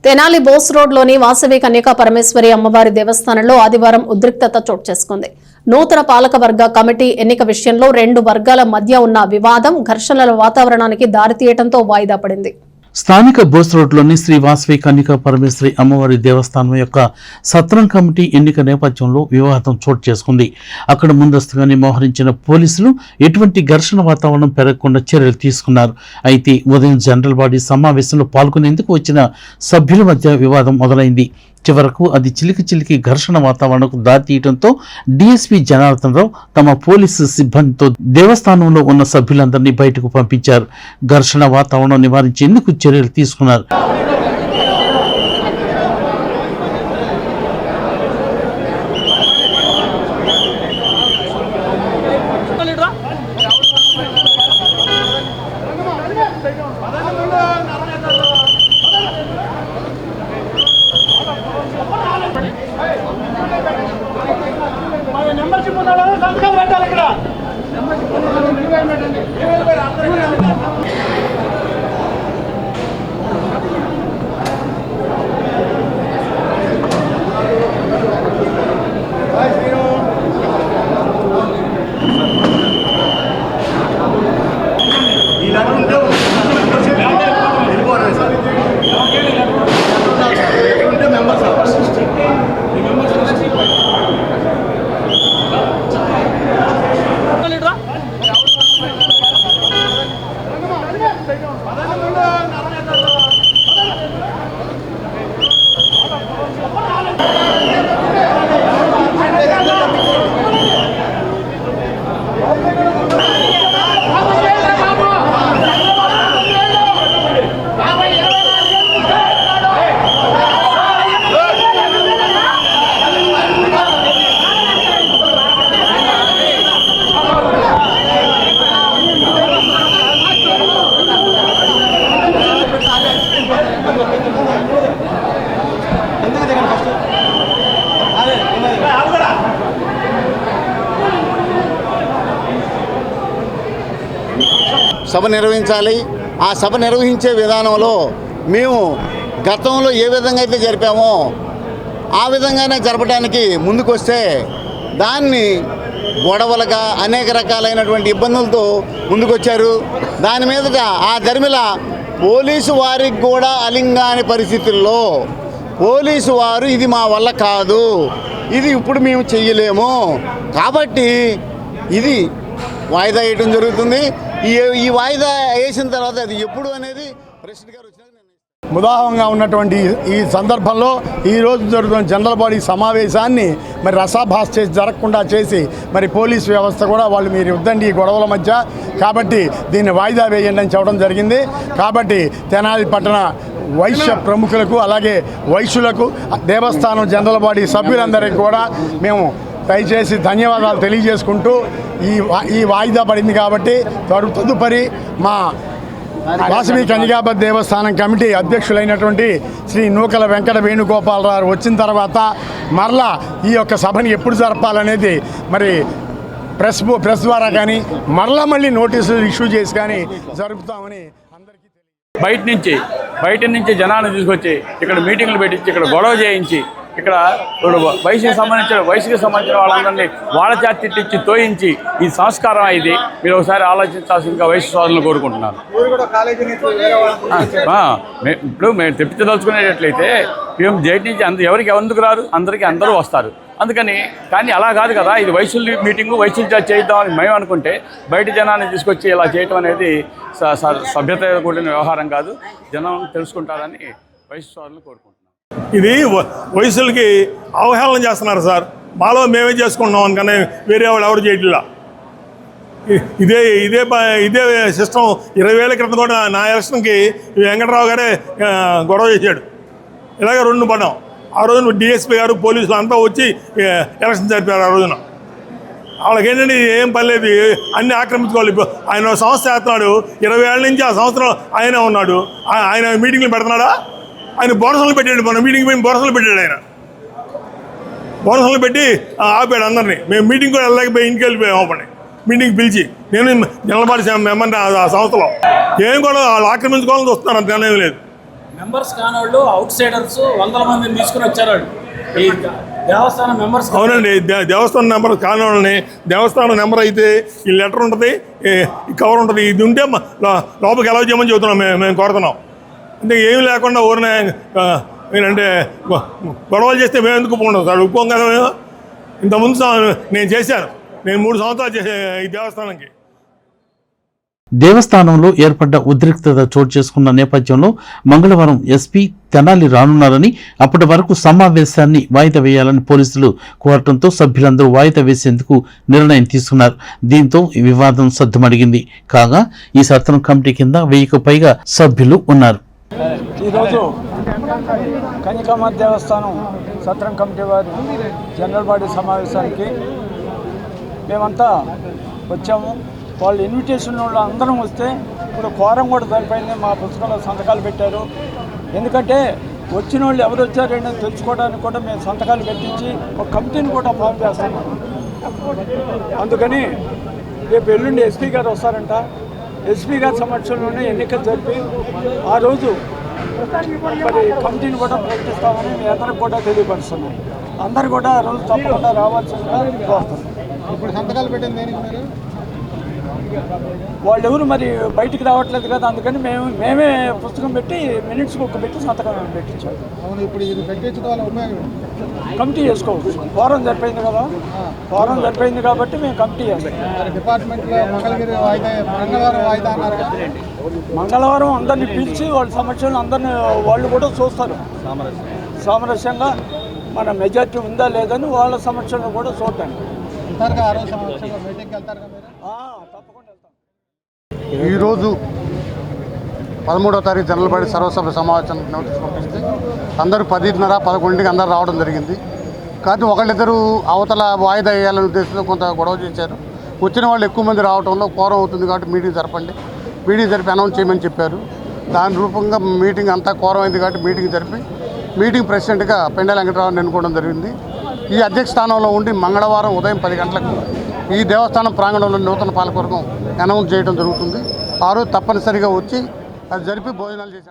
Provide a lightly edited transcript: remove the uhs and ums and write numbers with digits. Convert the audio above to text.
తెనాలి బోస్ రోడ్లోని వాసవి కన్యకా పరమేశ్వరి అమ్మవారి దేవస్థానంలో ఆదివారం ఉద్రిక్తత చోటు చేసుకుంది. నూతన పాలకవర్గ కమిటీ ఎన్నిక విషయంలో రెండు వర్గాల మధ్య ఉన్న వివాదం ఘర్షణల వాతావరణానికి దారితీయడంతో వాయిదా పడింది. స్థానిక బోస్ రోడ్లోని శ్రీ వాసవి కన్యకా పరమేశ్వరి అమ్మవారి దేవస్థానం యొక్క సత్రం కమిటీ ఎన్నిక నేపథ్యంలో వివాదం చోటు చేసుకుంది. అక్కడ ముందస్తుగానే మోహరించిన పోలీసులు ఎటువంటి ఘర్షణ వాతావరణం పెరగకుండా చర్యలు తీసుకున్నారు. అయితే ఉదయం జనరల్ బాడీ సమావేశంలో పాల్గొనేందుకు వచ్చిన సభ్యుల మధ్య వివాదం మొదలైంది. చివరకు అది చిలికి ఘర్షణ వాతావరణకు దారితీయడంతో డీఎస్పీ జనార్దన్ రావు తమ పోలీసు సిబ్బందితో దేవస్థానంలో ఉన్న సభ్యులందరినీ బయటకు పంపించారు. ఘర్షణ వాతావరణం నివారించేందుకు చర్యలు తీసుకున్నారు. సభ నిర్వహించాలి. ఆ సభ నిర్వహించే విధానంలో మేము గతంలో ఏ విధంగా అయితే జరిపామో ఆ విధంగానే జరపడానికి ముందుకొస్తే దాన్ని గొడవలుగా అనేక రకాలైనటువంటి ఇబ్బందులతో ముందుకొచ్చారు. దాని మీదట ఆ ధర్మిల పోలీసు వారికి కూడా అలింగాని పరిస్థితుల్లో పోలీసు వారు ఇది మా వల్ల కాదు, ఇది ఇప్పుడు మేము చెయ్యలేము కాబట్టి ఇది వాయిదా వేయడం జరుగుతుంది. ఈ వాయిదా వేసిన తర్వాత అది ఎప్పుడు అనేది ప్రెసిడెంట్ గారు వచ్చినాక ముదాహంగా ఉన్నటువంటి ఈ సందర్భంలో ఈరోజు జరుగుతున్న జనరల్ బాడీ సమావేశాన్ని మరి రసాభాస్ చేసి జరగకుండా చేసి మరి పోలీస్ వ్యవస్థ కూడా వాళ్ళు మీరు వద్దండి ఈ గొడవల మధ్య కాబట్టి దీన్ని వాయిదా వేయండి అని చెప్పడం జరిగింది. కాబట్టి తెనాలి పట్టణ వైశ్య ప్రముఖులకు అలాగే వైశ్యులకు దేవస్థానం జనరల్ బాడీ సభ్యులందరికీ కూడా మేము దయచేసి ధన్యవాదాలు తెలియజేసుకుంటూ ఈ వాయిదా పడింది కాబట్టి తదుపరి మా వాసవి కన్యకా దేవస్థానం కమిటీ అధ్యక్షులైనటువంటి శ్రీ నూకల వెంకట వేణుగోపాలరావు వచ్చిన తర్వాత మరలా ఈ యొక్క సభని ఎప్పుడు జరపాలనేది మరి ప్రెస్ ద్వారా కానీ మళ్ళీ నోటీసులు ఇష్యూ చేసి కానీ జరుపుతామని అందరికీ బయట నుంచి జనాన్ని తీసుకొచ్చి ఇక్కడ మీటింగ్లు పెట్టించి ఇక్కడ గొడవ చేయించి ఇక్కడ వయసుకి సంబంధించిన వాళ్ళందరినీ వాళ్ళ చేత తిట్టించి తోయించి ఈ సంస్కారం ఇది మీరు ఒకసారి ఆలోచించాల్సిందిగా వయసు సోదరులను కోరుకుంటున్నాను. ఇప్పుడు మేము తెప్పించదలుచుకునేటట్లయితే మేము జైట్ నుంచి ఎవరికి ఎందుకు రారు, అందరూ వస్తారు. అందుకని కానీ అలా కాదు కదా, ఇది వయసుల మీటింగు వయసుల చేత చేద్దామని మేము అనుకుంటే బయట జనాన్ని తీసుకొచ్చి ఇలా చేయటం అనేది సభ్యత కూడిన వ్యవహారం కాదు. జనం తెలుసుకుంటారని వయసు సోదరులను కోరుకుంటున్నాను. ఇది వయసులకి అవహేళన చేస్తున్నారు సార్. మాలో మేమే చేసుకుంటున్నాం అందుకని వేరే వాళ్ళు ఎవరు చేయట్లా. ఇదే సిస్టమ్ 20 ఏళ్ల క్రితం కూడా నా ఎలక్షన్కి వెంకటరావు గారే గొడవ చేశాడు. ఇలాగే 2 పడ్డాం. ఆ రోజున డిఎస్పీ గారు పోలీసులు అంతా వచ్చి ఎలక్షన్ జరిపారు. ఆ రోజున వాళ్ళకి ఏంటంటే ఏం పని లేదు, అన్నీ ఆక్రమించుకోవాలి. ఆయన సంస్థ చేస్తున్నాడు 20 ఏళ్ళ నుంచి ఆ సంవత్సరం ఆయనే ఉన్నాడు. ఆయన మీటింగ్లు పెడుతున్నాడా? ఆయన బోనసులు పెట్టాడు. మన మీటింగ్ మేము బోనసులు పెట్టాడు. ఆయన బోనసులు పెట్టి ఆపాడు అందరినీ. మేము మీటింగ్ కూడా వెళ్ళలేకపోయి ఇంటికి వెళ్ళిపోయాం. అప్పటి మీటింగ్ పిలిచి నేను నిలబడి మెంబర్ ఆ సంస్థలో ఏం కూడా వాళ్ళు ఆక్రమించుకోవాలని చూస్తున్నారు. అంతేం లేదు. మెంబర్స్ కానోళ్ళు అవుట్ సైడర్స్ వందల మందిని తీసుకుని వచ్చారు వాళ్ళు. ఈ దేవస్థానం మెంబర్స్ అవునండి, దేవస్థానం నెంబర్ కానివ్వండి, దేవస్థానం నెంబర్ అయితే ఈ లెటర్ ఉంటుంది, ఈ కవర్ ఉంటుంది. ఇది ఉంటే లోపలికి ఎలా చేయమని చెబుతున్నాం, మేము కోరుతున్నాం. అంటే ఏమి లేకుండా ఊరినే ఏంటంటే గొడవలు చేస్తే మేము ఎందుకు ఒప్పుకుంటాం సార్? ఒప్పుకోం కదా మేము. ఇంతకుముందు నేను చేశాను, నేను 3 సంవత్సరాలు చేశాను ఈ దేవస్థానానికి. దేవస్థానంలో ఏర్పడ్డ ఉద్రిక్తత చోటు చేసుకున్న నేపథ్యంలో మంగళవారం ఎస్పీ తెనాలి రానున్నారని, అప్పటి వరకు సమావేశాన్ని వాయిదా వేయాలని పోలీసులు కోరటంతో సభ్యులందరూ వాయిదా వేసేందుకు నిర్ణయం తీసుకున్నారు. దీంతో ఈ వివాదం సద్దుమడిగింది. కాగా ఈ సత్రం కమిటీ కింద 1000కు పైగా సభ్యులు ఉన్నారు. ఈరోజు కన్యకామ దేవస్థానం సత్రం కమిటీ వారి జనరల్ బాడీ సమావేశానికి మేమంతా వచ్చాము. వాళ్ళు ఇన్విటేషన్ వాళ్ళు అందరం వస్తే ఇప్పుడు కోరం కూడా సరిపోయింది. మా పుస్తకంలో సంతకాలు పెట్టారు. ఎందుకంటే వచ్చిన వాళ్ళు ఎవరు వచ్చారని తెలుసుకోవడానికి కూడా మేము సంతకాలు పెట్టించి ఒక కమిటీని కూడా ఫామ్ చేస్తాము. అందుకని రేపు ఎల్లుండి ఎస్పీ గారు వస్తారంట. ఎస్పీ గారి సమక్షంలోనే ఎన్నికలు జరిపి ఆ రోజు మరి కమిటీని కూడా ప్రకటిస్తామని మీ అందరికి కూడా తెలియపరుస్తున్నాం. అందరు కూడా ఆ రోజు తప్పకుండా రావాల్సిందిగా కోరుతున్నాం. ఇప్పుడు సంతకాలు పెట్టింది దేనికి మీరు? వాళ్ళు ఎవరు మరి బయటికి రావట్లేదు కదా, అందుకని మేమే పుస్తకం పెట్టి మినిట్స్ బుక్ పెట్టి సంతకం పెట్టించాం. అవును, ఇప్పుడు ఇది పెట్టించడం వల్ల ఉపయోగం కమిటీ చేసుకోవచ్చు. ఫోరం సరిపోయింది కదా, ఫోరం సరిపోయింది కాబట్టి మేము కమిటీ చేస్తాం. డిపార్ట్మెంట్లో మంగళవారం వాయిదా అన్నారు కదా. మంగళవారం అందరినీ పిలిచి వాళ్ళ సమక్షంలో అందరినీ వాళ్ళు కూడా చూస్తారు. సామరస్యంగా మన మెజార్టీ ఉందా లేదని వాళ్ళ సమక్షంలో కూడా చూడటానికి మీటింగ్కి వెళ్తారు కదా మీరు? తప్పకుండా వెళ్తాం. ఈరోజు 13వ తారీఖు జనరల్ బాడీ సర్వసభ్య సమావేశం నోటీస్ పంపిస్తే అందరూ 10:30, 11కి అందరూ రావడం జరిగింది. కానీ ఒకళ్ళిద్దరూ అవతల వాయిదా వేయాలనే ఉద్దేశంతో కొంత గొడవ చేశారు. వచ్చిన వాళ్ళు ఎక్కువ మంది రావడంలో కోరం అవుతుంది కాబట్టి మీటింగ్ జరపండి, మీటింగ్ జరిపి అనౌన్స్ చేయమని చెప్పారు. దాని రూపంగా మీటింగ్ అంతా కోరం అయింది కాబట్టి మీటింగ్ జరిపి మీటింగ్ ప్రెసిడెంట్గా పెండెల వెంకటరావుని ఎన్నుకోవడం జరిగింది. ఈ అధ్యక్ష స్థానంలో ఉండి మంగళవారం ఉదయం 10 గంటలకు ఈ దేవస్థానం ప్రాంగణంలో నూతన పాలకవర్గం అనౌన్స్ చేయడం జరుగుతుంది. ఆ రోజు తప్పనిసరిగా వచ్చి అది జరిపి భోజనాలు చేసి